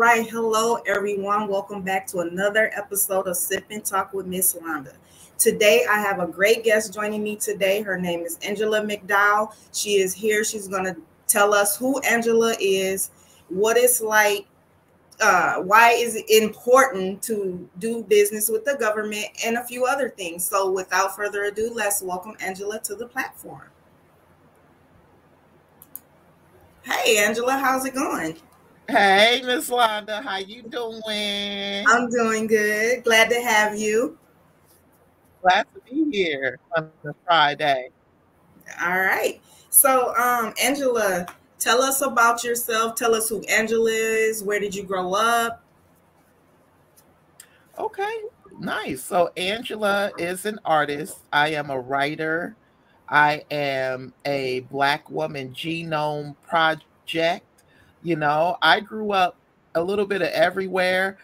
right. Hello, everyone. Welcome back to another episode of Sip and Talk with Miss Londa. Today, I have a great guest joining me today. Her name is Angela Mcdowell. She is here. She's going to tell us who Angela is, what it's like, why is it important to do business with the government, and a few other things. So without further ado, let's welcome Angela to the platform. Hey, Angela, how's it going? Hey, Miss Londa, how you doing? I'm doing good. Glad to have you. Glad to be here on a Friday. All right. So, Angela, tell us about yourself. Tell us who Angela is. Where did you grow up? Okay, nice. So Angela is an artist. I am a writer. I am a Black woman genome project. I grew up a little bit of everywhere.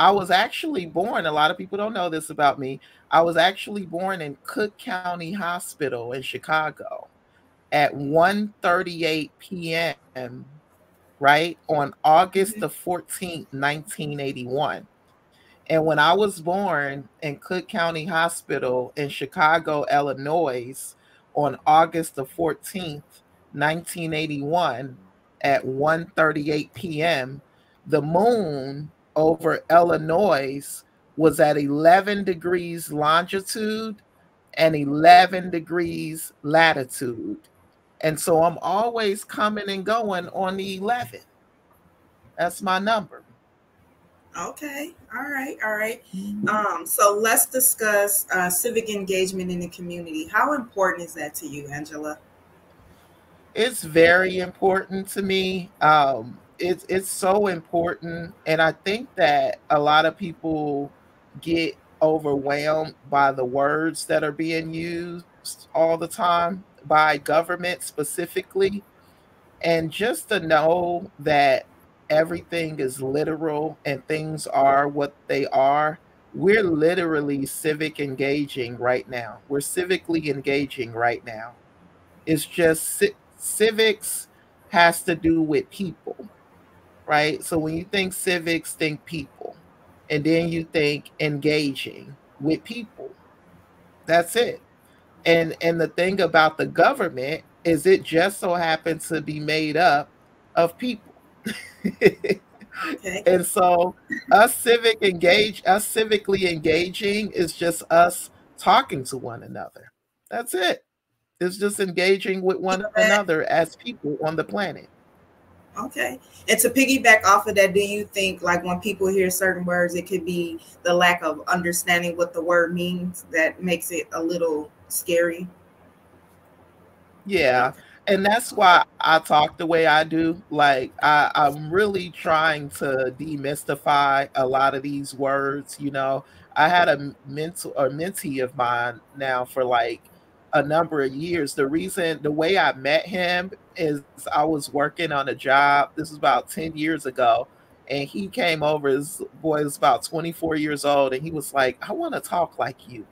I was actually born, a lot of people don't know this about me. I was actually born in Cook County Hospital in Chicago at 1:38 p.m., right, on August the 14th, 1981. And when I was born in Cook County Hospital in Chicago, Illinois, on August the 14th, 1981, at 1:38 p.m., the moon over Illinois was at 11 degrees longitude and 11 degrees latitude. And so I'm always coming and going on the 11th. That's my number. Okay. All right. All right. So let's discuss civic engagement in the community. How important is that to you, Angela? It's very important to me. It's so important, and I think that a lot of people get overwhelmed by the words that are being used all the time by government specifically, and just to know that everything is literal and things are what they are. We're literally civic engaging right now. We're civically engaging right now. It's just civics has to do with people, right? So when you think civics, think people. And then you think engaging with people. That's it. And the thing about the government is it just so happens to be made up of people. Okay. And so us civically engaging is just us talking to one another. That's it. It's just engaging with one another as people on the planet. Okay. And to piggyback off of that, do you think like when people hear certain words, it could be the lack of understanding what the word means that makes it a little scary? Yeah. Okay. And that's why I talk the way I do. Like I'm really trying to demystify a lot of these words. I had a mental or mentee of mine now for like a number of years. The way I met him is I was working on a job. This was about 10 years ago. And he came over, his boy was about 24 years old, and he was like, I want to talk like you.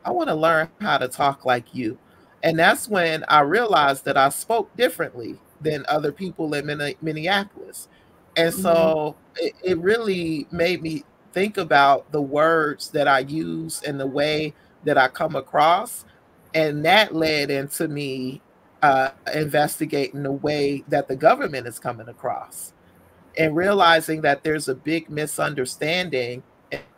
I want to learn how to talk like you. And that's when I realized that I spoke differently than other people in Minneapolis. And Hmm. so it really made me think about the words that I use and the way that I come across. And that led into me investigating the way that the government is coming across and realizing that there's a big misunderstanding.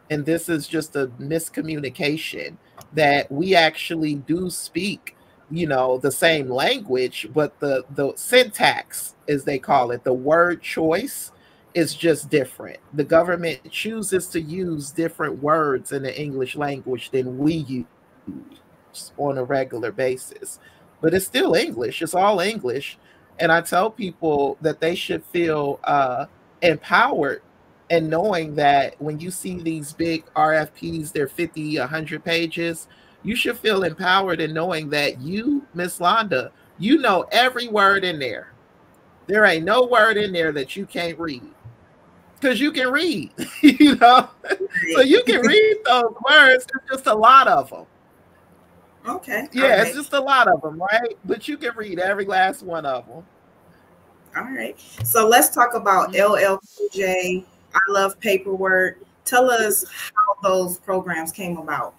And this is just a miscommunication that we actually do speak, the same language, but the syntax, as they call it, the word choice is just different. The government chooses to use different words in the English language than we use on a regular basis. But it's still English. It's all English. And I tell people that they should feel empowered and knowing that when you see these big RFPs, they're 50, 100 pages, you should feel empowered in knowing that you, Miss Londa, you know every word in there. There ain't no word in there that you can't read because you can read, you know? So you can read those words. It's just a lot of them. Okay. All Yeah, it's right. just a lot of them, right? But you can read every last one of them. All right. So let's talk about Mhm. LL Cool J. I Love Paperwork. Tell us how those programs came about.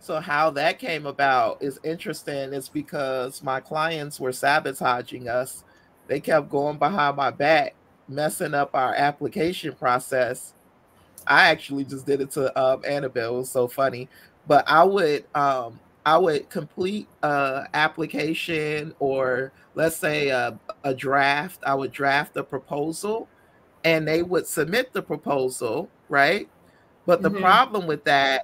So how that came about is interesting. It's because my clients were sabotaging us. They kept going behind my back, messing up our application process. I actually just did it to Annabelle. It was so funny. But I would complete a application, or let's say a draft. I would draft a proposal and they would submit the proposal, right? But the Mm-hmm. problem with that,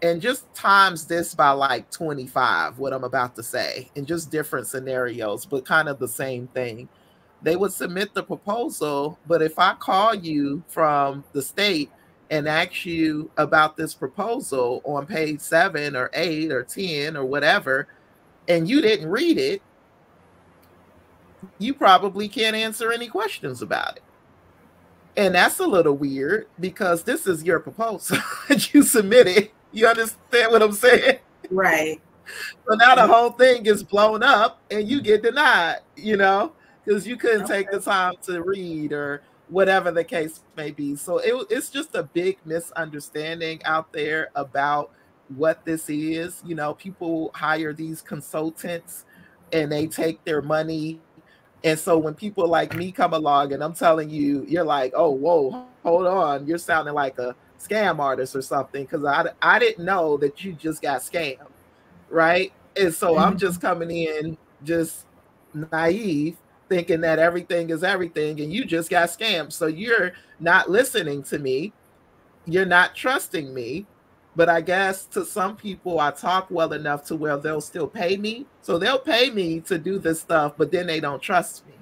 and just times this by like 25, what I'm about to say, in just different scenarios, but kind of the same thing. They would submit the proposal, but if I call you from the state and ask you about this proposal on page 7 or 8 or 10 or whatever, and you didn't read it, you probably can't answer any questions about it. And that's a little weird because this is your proposal that you submitted. You understand what I'm saying? Right. So now the Okay. whole thing is blown up and you get denied, because you couldn't take the time to read or whatever the case may be. So it's just a big misunderstanding out there about what this is. People hire these consultants and they take their money. And so when people like me come along and I'm telling you, you're like, oh, whoa, hold on. You're sounding like a scam artist or something, because I didn't know that you just got scammed, right? And so I'm Mm-hmm. just coming in just naive, thinking that everything is everything, and you just got scammed. So you're not listening to me, you're not trusting me. But I guess to some people, I talk well enough to where they'll still pay me. So they'll pay me to do this stuff, but then they don't trust me.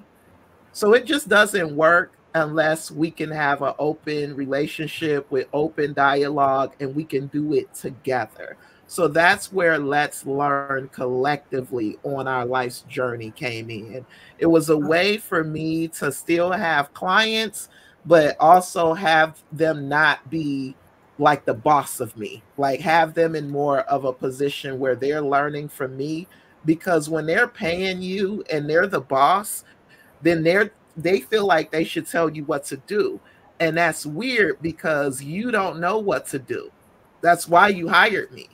So it just doesn't work unless we can have an open relationship with open dialogue and we can do it together. So that's where Let's Learn Collectively on Our Life's Journey came in. It was a Okay. way for me to still have clients, but also have them not be like the boss of me, like have them in more of a position where they're learning from me. Because when they're paying you and they're the boss, then they feel like they should tell you what to do. And that's weird because you don't know what to do. That's why you hired me.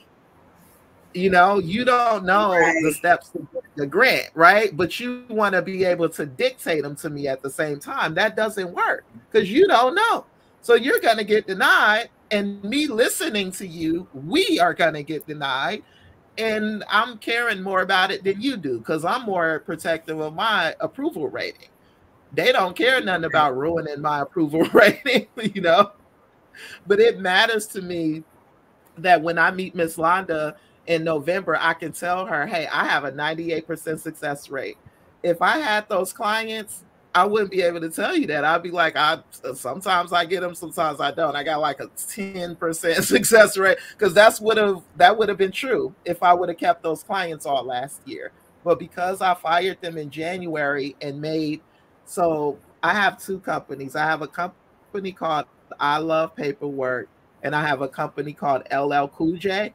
You don't know the Right. steps to get the grant, right? But you want to be able to dictate them to me at the same time. That doesn't work because you don't know. So you're going to get denied. And me listening to you, we are going to get denied. And I'm caring more about it than you do because I'm more protective of my approval rating. They don't care nothing about ruining my approval rating, But it matters to me that when I meet Miss Londa in November, I can tell her, hey, I have a 98% success rate. If I had those clients, I wouldn't be able to tell you that. I'd be like, I sometimes I get them, sometimes I don't. I got like a 10% success rate because that would have been true if I would have kept those clients all last year. But because I fired them in January and made so I have two companies. I have a company called I Love Paperwork, and I have a company called LL Cool J.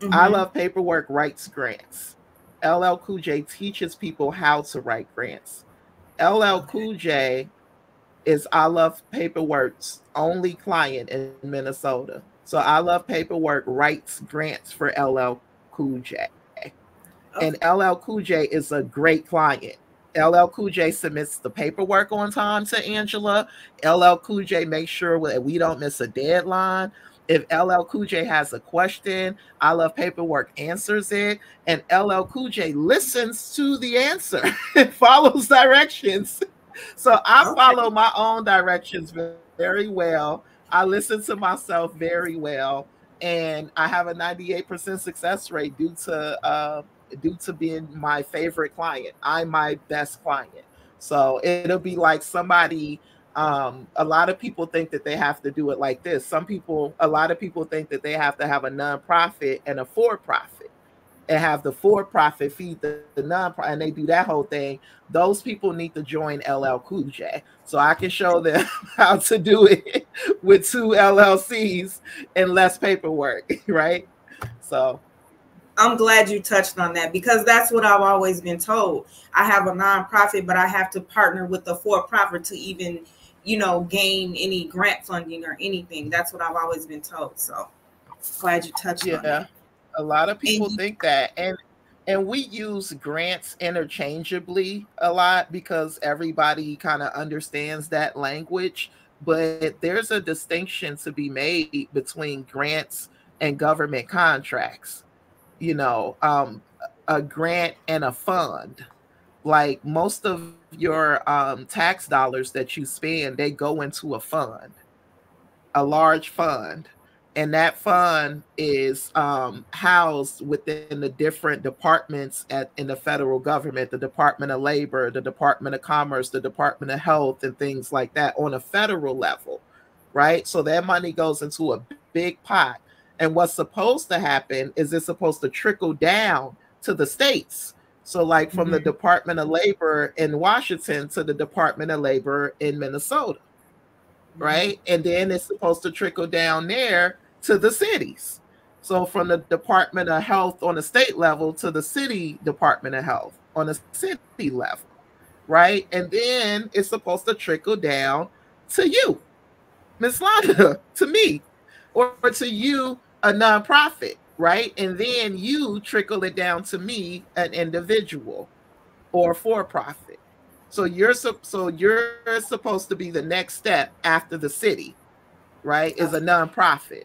I Mm-hmm. Love Paperwork writes grants. LL Cool J teaches people how to write grants. LL Okay. Cool J is I Love Paperwork's only client in Minnesota. So I Love Paperwork writes grants for LL Cool J. And Okay. LL Cool J is a great client. LL Cool J submits the paperwork on time to Angela. LL Cool J makes sure that we don't miss a deadline. If LL Cool J has a question, I Love Paperwork answers it. And LL Cool J listens to the answer and follows directions. So I Okay. follow my own directions very well. I listen to myself very well. And I have a 98% success rate due to being my favorite client. I'm my best client. So it'll be like somebody, a lot of people think that they have to do it like this. A lot of people think that they have to have a nonprofit and a for profit and have the for profit feed the nonprofit, and they do that whole thing. Those people need to join LL Cool J so I can show them how to do it with two LLCs and less paperwork, right? So I'm glad you touched on that because that's what I've always been told. I have a nonprofit, but I have to partner with the for-profit to even, gain any grant funding or anything. That's what I've always been told. So glad you touched on Yeah. that. A lot of And people think that. And we use grants interchangeably a lot because everybody kind of understands that language, but there's a distinction to be made between grants and government contracts. You know, a grant and a fund. Like most of your tax dollars that you spend, they go into a fund, a large fund, and that fund is housed within the different departments in the federal government, the Department of Labor, the Department of Commerce, the Department of Health, and things like that on a federal level, right? So that money goes into a big pot. And what's supposed to happen is it's supposed to trickle down to the states. So, like from the Mhm. Department of Labor in Washington to the Department of Labor in Minnesota, Mhm. right? And then it's supposed to trickle down there to the cities. So from the Department of Health on the state level to the city Department of Health on a city level, right? And then it's supposed to trickle down to you, Miss Londa, to me, or to you, a nonprofit, right? And then you trickle it down to me, an individual or for profit. So you're supposed to be the next step after the city, right? Is a Okay. nonprofit,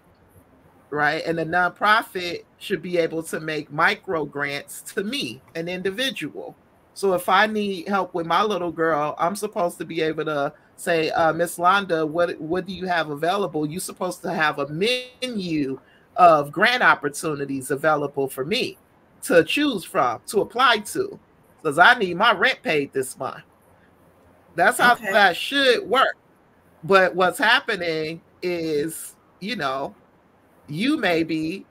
right? And the nonprofit should be able to make micro grants to me, an individual. So if I need help with my little girl, I'm supposed to be able to say, Miss Londa, what do you have available? You're supposed to have a menu of grant opportunities available for me to choose from, to apply to, because I need my rent paid this month. That's how Okay. that should work. But what's happening is, you maybe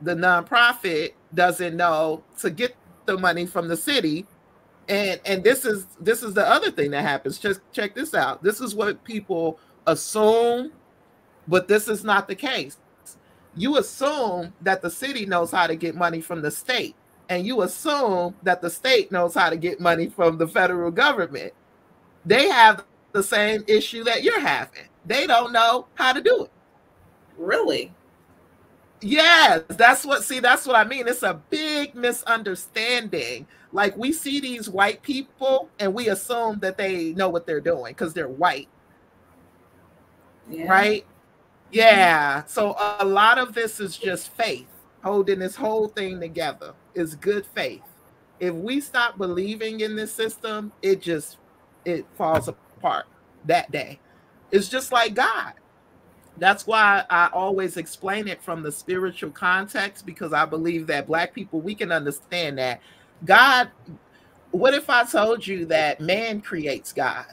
the nonprofit doesn't know to get the money from the city, and this is the other thing that happens. Just check this out. This is what people assume, but this is not the case. You assume that the city knows how to get money from the state, and you assume that the state knows how to get money from the federal government. They have the same issue that you're having. They don't know how to do it. Really? Yes, that's what I mean. It's a big misunderstanding. Like we see these white people and we assume that they know what they're doing because they're white, Yeah. right? Hmm. Yeah. So a lot of this is just faith. Holding this whole thing together is good faith. If we stop believing in this system, it falls apart that day. It's just like God. That's why I always explain it from the spiritual context, because I believe that black people, we can understand that God, what if I told you that man creates God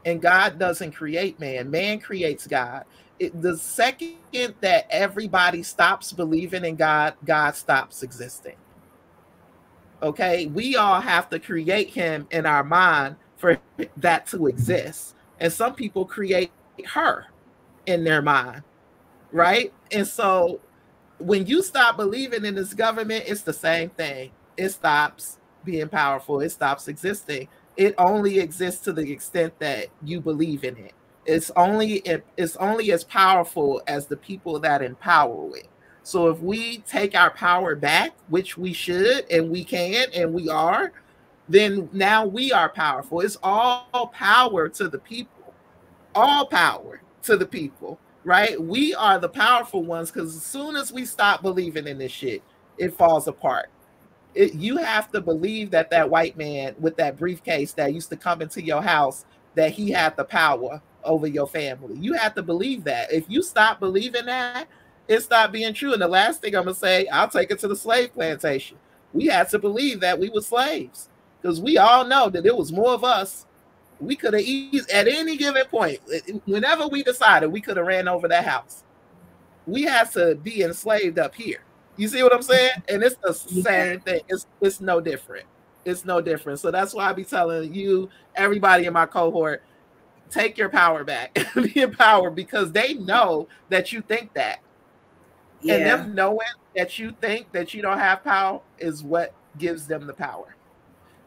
and God doesn't create man? Man creates God. The second that everybody stops believing in God, God stops existing. Okay, we all have to create him in our mind for that to exist. And some people create her in their mind, right? And so when you stop believing in this government, it's the same thing. It stops being powerful. It stops existing. It only exists to the extent that you believe in it. It's only as powerful as the people that empower it. So if we take our power back, which we should and we can and we are, then now we are powerful. It's all power to the people, all power to the people, right? We are the powerful ones because as soon as we stop believing in this shit, it falls apart. You have to believe that that white man with that briefcase that used to come into your house, that he had the power over your family. You have to believe that. If you stop believing that, it stopped being true. And the last thing I'm gonna say, I'll take it to the slave plantation. We had to believe that we were slaves because we all know that there was more of us. We could have at any given point, whenever we decided, we could have ran over that house. We had to be enslaved up here. You see what I'm saying? And it's the Yeah. same thing. It's no different. It's no different. So that's why I be telling you, everybody in my cohort, take your power back. Be empowered because they know that you think that. And Yeah. them knowing that you think that you don't have power is what gives them the power.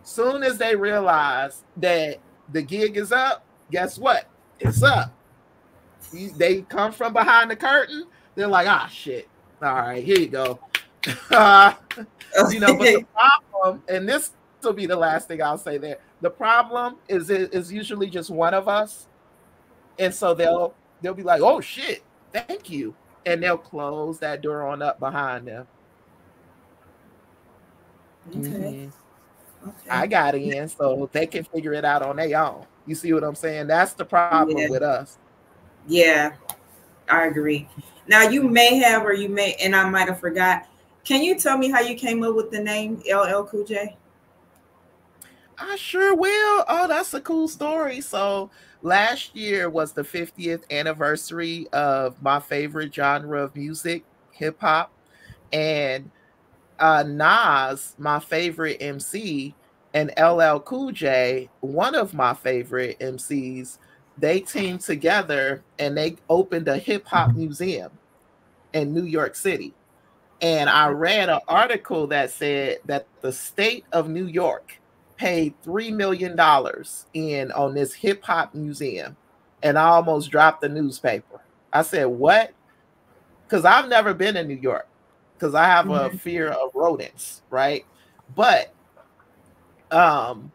Soon as they realize that the gig is up, guess what? It's up. They come from behind the curtain. They're like, ah, shit. All right, here you go. uh, but the problem, and this will be the last thing I'll say there. The problem is usually just one of us, and so they'll be like, oh shit, thank you, and they'll close that door on up behind them. Okay. Mm-hmm. Okay. I got in, so they can figure it out on their own. You see what I'm saying? That's the problem Yeah. with us. Yeah, I agree. Now you may have, or you may, and I might have forgot. Can you tell me how you came up with the name LL Cool J? I sure will. Oh, that's a cool story. So last year was the 50th anniversary of my favorite genre of music, hip hop. And Nas, my favorite MC, and LL Cool J, one of my favorite MCs, they teamed together and they opened a hip hop museum in New York City. And I read an article that said that the state of New York paid $3 million in on this hip hop museum. And I almost dropped the newspaper. I said, what? Because I've never been in New York because I have a Mm-hmm. fear of rodents, right? But um,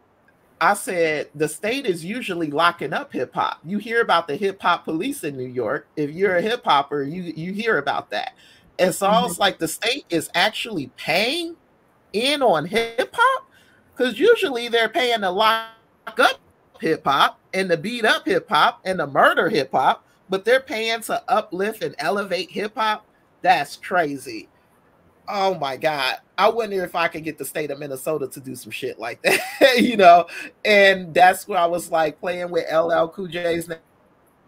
I said the state is usually locking up hip hop. You hear about the hip hop police in New York. If you're a hip hopper, you hear about that. And so it's like the state is actually paying in on hip hop because usually they're paying to lock up hip hop and to beat up hip hop and to murder hip hop, but they're paying to uplift and elevate hip hop. That's crazy. Oh my God. I wonder if I could get the state of Minnesota to do some shit like that. And that's where I was like playing with LL Cool J's name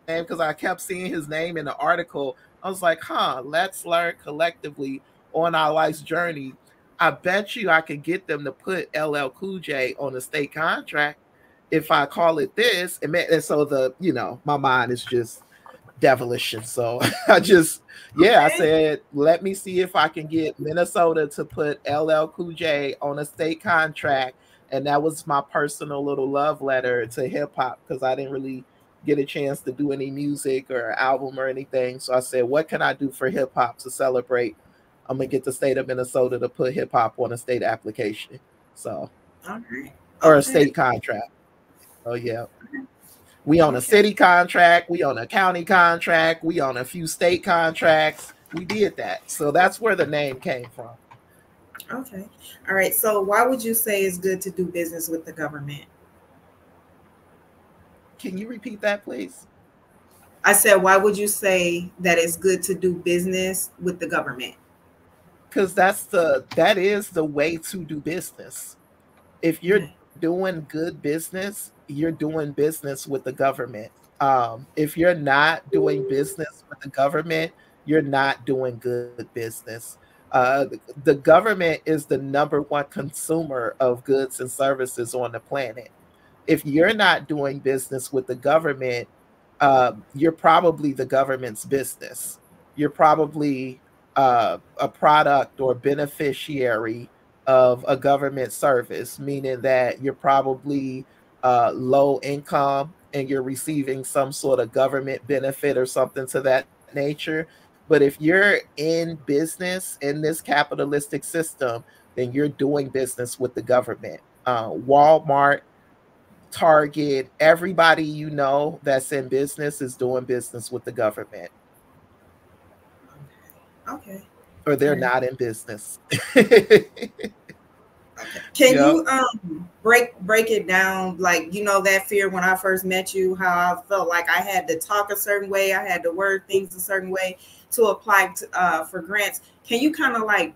because I kept seeing his name in the article. I was like, let's learn collectively on our life's journey. I bet you I could get them to put LL Cool J on a state contract if I call it this. And so my mind is just devilish. And so I Okay. said, let me see if I can get Minnesota to put LL Cool J on a state contract. And that was my personal little love letter to hip hop because I didn't really get a chance to do any music or album or anything. So I said, what can I do for hip hop to celebrate? I'm gonna get the state of Minnesota to put hip hop on a state application. So All right. or a Okay. state contract. Oh yeah. We own a Okay. city contract, we own a county contract, we own a few state contracts. We did that. So that's where the name came from. Okay. All right. So why would you say it's good to do business with the government? Can you repeat that, please? I said, why would you say that it's good to do business with the government? Because that is the way to do business. If you're Okay. doing good business, you're doing business with the government. If you're not doing business with the government, you're not doing good business. The government is the number one consumer of goods and services on the planet. If you're not doing business with the government, you're probably the government's business. You're probably a product or beneficiary of a government service, meaning that you're probably low income and you're receiving some sort of government benefit or something to that nature. But if you're in business in this capitalistic system, then you're doing business with the government. Walmart, Target, everybody that's in business is doing business with the government, Okay. or All they're right. not in business. Okay. Can Yep. you break it down, like, that fear when I first met you, how I felt like I had to talk a certain way, I had to word things a certain way to apply to for grants. Can you kind of like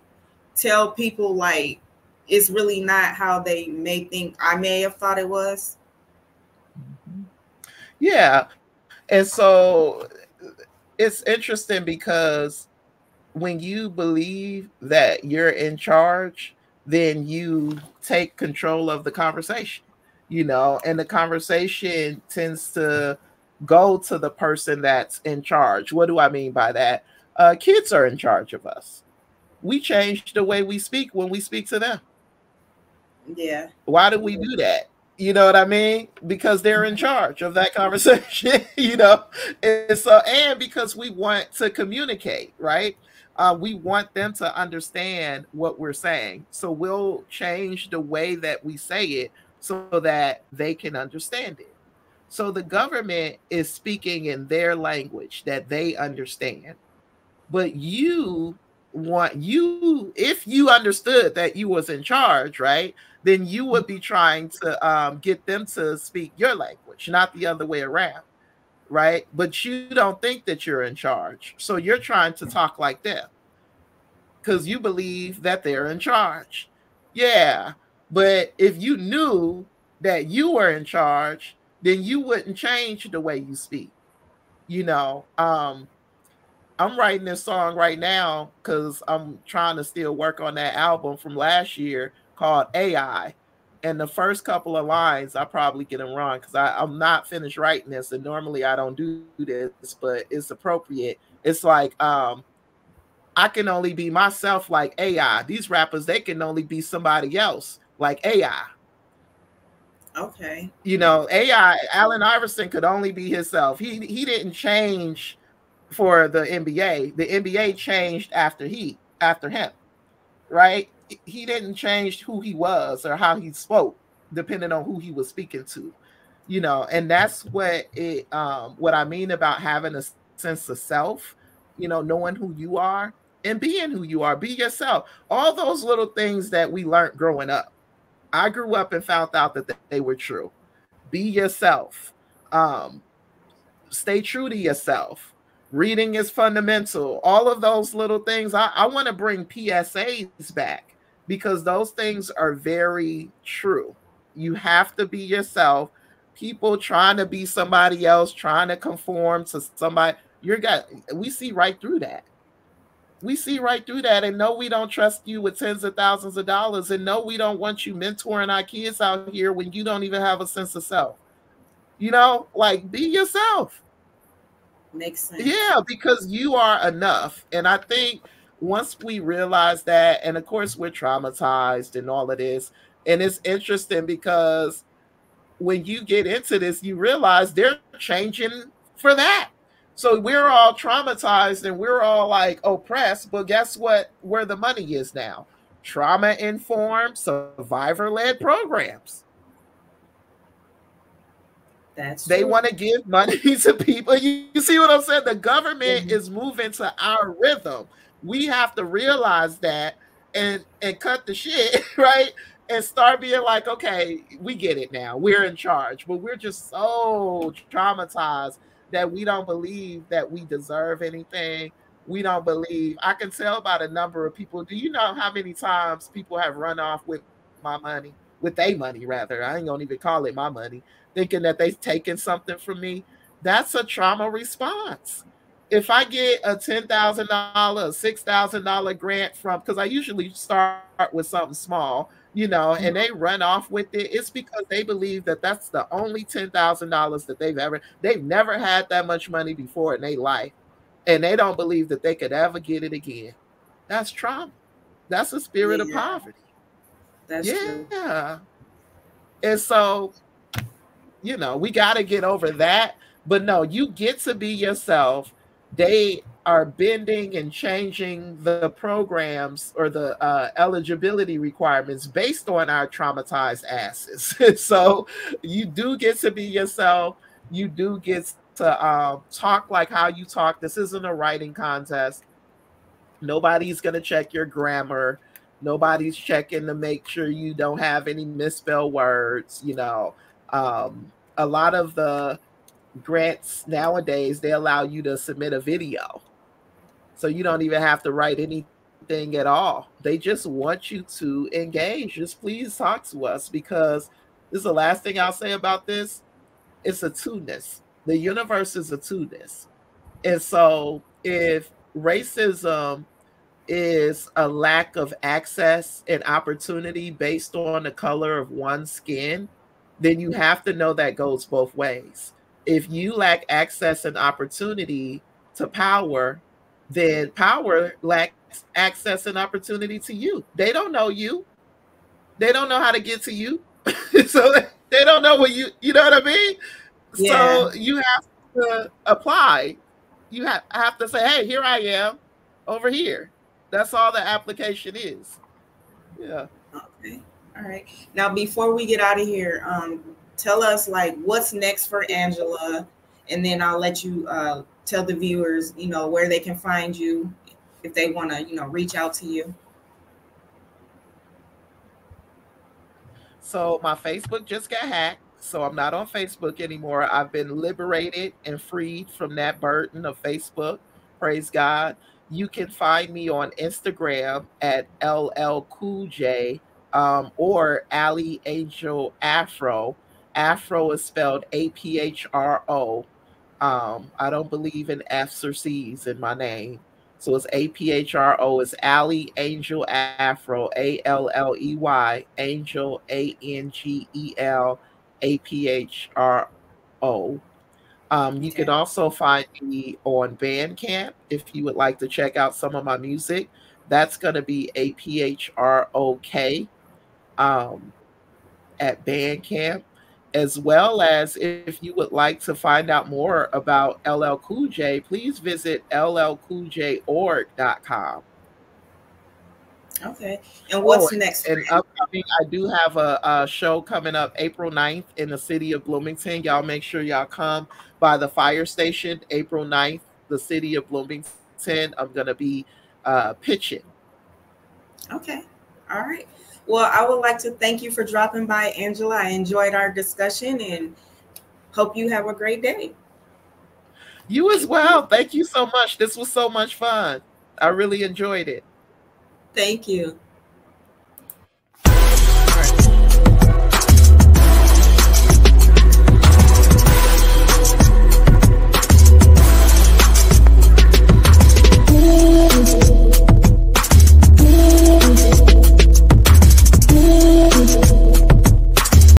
tell people like it's really not how they may think I may have thought it was? Yeah. And so it's interesting because when you believe that you're in charge, then you take control of the conversation, and the conversation tends to go to the person that's in charge. What do I mean by that? Kids are in charge of us. we change the way we speak when we speak to them. Yeah. Why do we do that? You know what I mean? Because they're in charge of that conversation, you know? And because we want to communicate, right? We want them to understand what we're saying. So we'll change the way that we say it so that they can understand it. So the government is speaking in their language that they understand. But if you understood that you was in charge, right, then you would be trying to get them to speak your language, not the other way around, right? But you don't think that you're in charge, so you're trying to talk like them because you believe that they're in charge. Yeah, but if you knew that you were in charge, then you wouldn't change the way you speak. You know, I'm writing this song right now because I'm trying to still work on that album from last year called AI. And the first couple of lines, I probably get them wrong because I'm not finished writing this. And normally I don't do this, but it's appropriate. It's like, I can only be myself like AI. These rappers, they can only be somebody else like AI. Okay. You know, AI, Allen Iverson could only be himself. He didn't change for the NBA. The NBA changed after him, right? He didn't change who he was or how he spoke, depending on who he was speaking to, you know. And that's what I mean about having a sense of self, you know, knowing who you are and being who you are. Be yourself. All those little things that we learned growing up. I grew up and found out that they were true. Be yourself. Um, Stay true to yourself. Reading is fundamental. All of those little things. I want to bring PSAs back because those things are very true. You have to be yourself. People trying to be somebody else, trying to conform to somebody, we see right through that. We see right through that, and no, we don't trust you with tens of thousands of dollars, and no, we don't want you mentoring our kids out here when you don't even have a sense of self. You know, like, be yourself. Makes sense. Yeah, because you are enough. And I think once we realize that, and of course we're traumatized and all of this, and it's interesting because when you get into this, you realize they're changing for that. So we're all traumatized and we're all like oppressed, but guess what? Where the money is now? Trauma informed, survivor led programs. That's They true. want to give money to people. You see what I'm saying? The government is Mhm. moving to our rhythm. We have to realize that and cut the shit, right? And start being like, okay, we get it now. We're in charge. But we're just so traumatized that we don't believe that we deserve anything. We don't believe. I can tell by the number of people. Do you know how many times people have run off with my money? With their money, rather. I ain't gonna even call it my money, thinking that they've taken something from me. That's a trauma response. If I get a $10,000, $6,000 grant from, because I usually start with something small, you know, and they run off with it, it's because they believe that that's the only $10,000 that they've never had that much money before in their life, and they don't believe that they could ever get it again. That's trauma. That's a spirit of Yeah, poverty. that's true. Yeah. And so, you know, we got to get over that. But no, you get to be yourself. They are bending and changing the programs or the eligibility requirements based on our traumatized asses. So you do get to be yourself. You do get to talk like how you talk. This isn't a writing contest. Nobody's going to check your grammar. Nobody's checking to make sure you don't have any misspelled words. You know, a lot of the grants nowadays, they allow you to submit a video. So you don't even have to write anything at all. They just want you to engage. Just please talk to us because this is the last thing I'll say about this. It's a two-ness. The universe is a two-ness. And so if racism is a lack of access and opportunity based on the color of one's skin, then you have to know that goes both ways. If you lack access and opportunity to power, then power lacks access and opportunity to you. They don't know you. They don't know how to get to you. So they don't know what you know what I mean? Yeah. So you have to apply. You have to say, hey, here I am over here. That's all the application is. Yeah. Okay. All right. Now, before we get out of here, tell us like what's next for Angela, and then I'll let you tell the viewers, where they can find you if they want to, reach out to you. So my Facebook just got hacked. So I'm not on Facebook anymore. I've been liberated and freed from that burden of Facebook. Praise God. You can find me on Instagram at LL or Ali Angel Afro. Afro is spelled APHRO. I don't believe in F's or C's in my name. So it's APHRO. It's Ali Angel Afro, ALLEY, Angel ANGEL APHRO. You can Okay. also find me on Bandcamp if you would like to check out some of my music. That's going to be APHROK. Um, at Bandcamp, as well as if you would like to find out more about LL Cool J, please visit llcooljorg.com. Okay. And Oh, what's next for and upcoming, I do have a show coming up April 9th in the city of Bloomington. Y'all make sure y'all come by the fire station April 9th, the city of Bloomington. I'm going to be pitching. Okay. All right. Well, I would like to thank you for dropping by, Angela. I enjoyed our discussion and hope you have a great day. You as well. Thank you so much. This was so much fun. I really enjoyed it. Thank you.